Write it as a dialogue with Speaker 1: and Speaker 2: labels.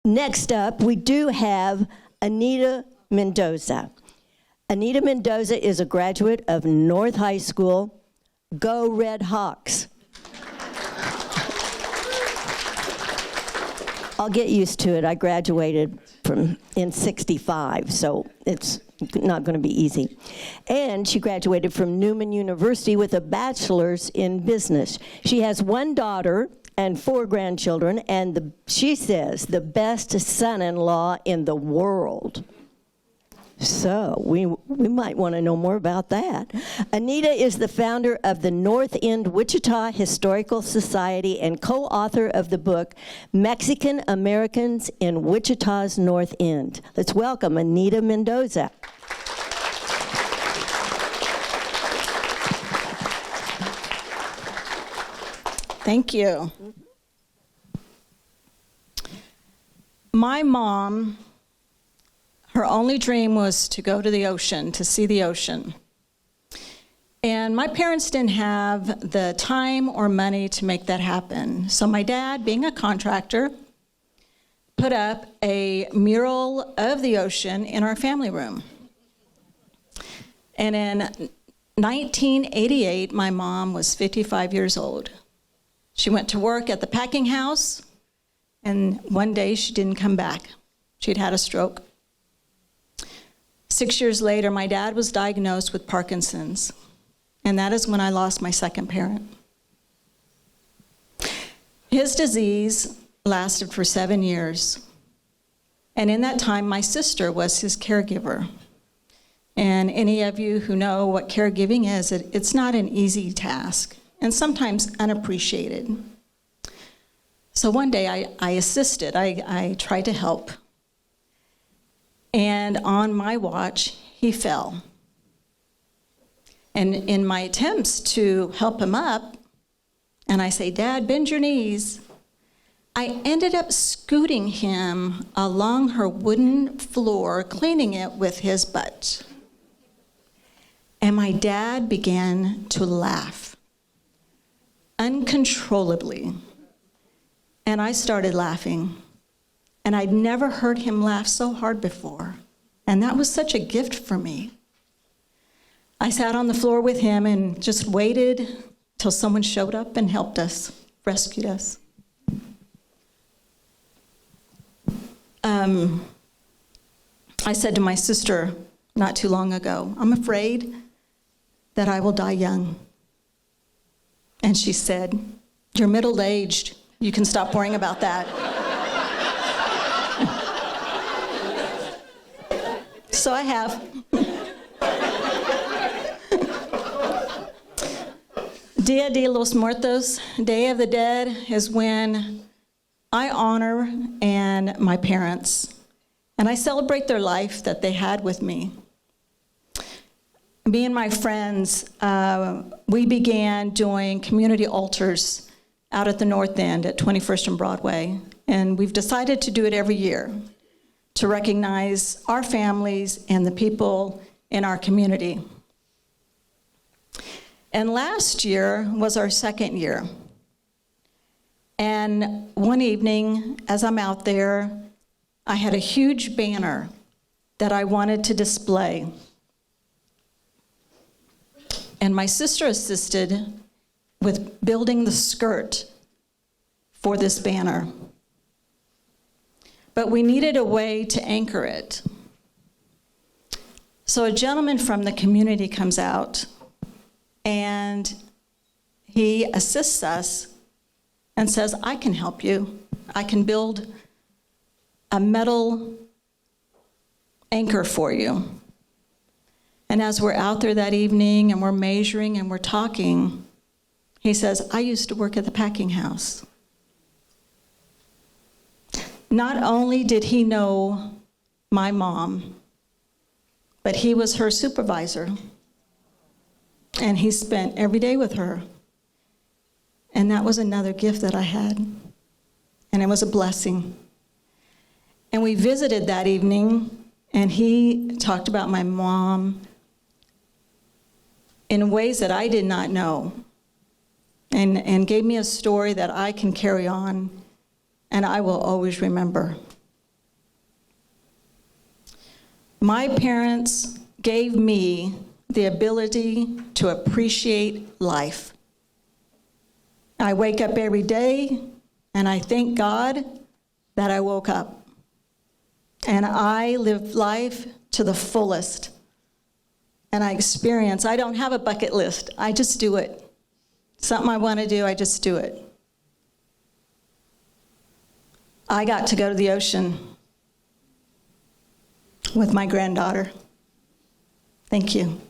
Speaker 1: Next up, we do have Anita Mendoza. Anita Mendoza is a graduate of North High School. Go Red Hawks. I'll get used to it. I graduated in 65, so it's not going to be easy. And she graduated from Newman University with a bachelor's in business. She has one daughter and 4 grandchildren, and she says the best son-in-law in the world. So we might want to know more about that. Anita is the founder of the North End Wichita Historical Society and co-author of the book Mexican Americans in Wichita's North End. Let's welcome Anita Mendoza.
Speaker 2: Thank you. My mom, her only dream was to go to the ocean, to see the ocean. And my parents didn't have the time or money to make that happen. So my dad, being a contractor, put up a mural of the ocean in our family room. And in 1988, my mom was 55 years old. She went to work at the packing house, and one day she didn't come back. She'd had a stroke. 6 years later, my dad was diagnosed with Parkinson's, and that is when I lost my second parent. His disease lasted for 7 years, and in that time, my sister was his caregiver. And any of you who know what caregiving is, it's not an easy task, and sometimes unappreciated. So one day I assisted, I tried to help. And on my watch, he fell. And in my attempts to help him up, and I say, "Dad, bend your knees," I ended up scooting him along her wooden floor, cleaning it with his butt. And my dad began to laugh uncontrollably. And I started laughing. And I'd never heard him laugh so hard before. And that was such a gift for me. I sat on the floor with him and just waited till someone showed up and helped us, rescued us. I said to my sister not too long ago, "I'm afraid that I will die young." And she said, "You're middle-aged. You can stop worrying about that." So I have. Dia de los Muertos, Day of the Dead, is when I honor my parents, and I celebrate their life that they had with me. Me and my friends, we began doing community altars out at the North End at 21st and Broadway, and we've decided to do it every year to recognize our families and the people in our community. And last year was our second year. And one evening, as I'm out there, I had a huge banner that I wanted to display. And my sister assisted with building the skirt for this banner. But we needed a way to anchor it. So a gentleman from the community comes out, and he assists us and says, "I can help you. I can build a metal anchor for you." And as we're out there that evening and we're measuring and we're talking, he says, "I used to work at the packing house." Not only did he know my mom, but he was her supervisor. And he spent every day with her. And that was another gift that I had. And it was a blessing. And we visited that evening, and he talked about my mom in ways that I did not know, and gave me a story that I can carry on, and I will always remember. My parents gave me the ability to appreciate life. I wake up every day and I thank God that I woke up. And I live life to the fullest. And I don't have a bucket list. I just do it. Something I want to do, I just do it. I got to go to the ocean with my granddaughter. Thank you.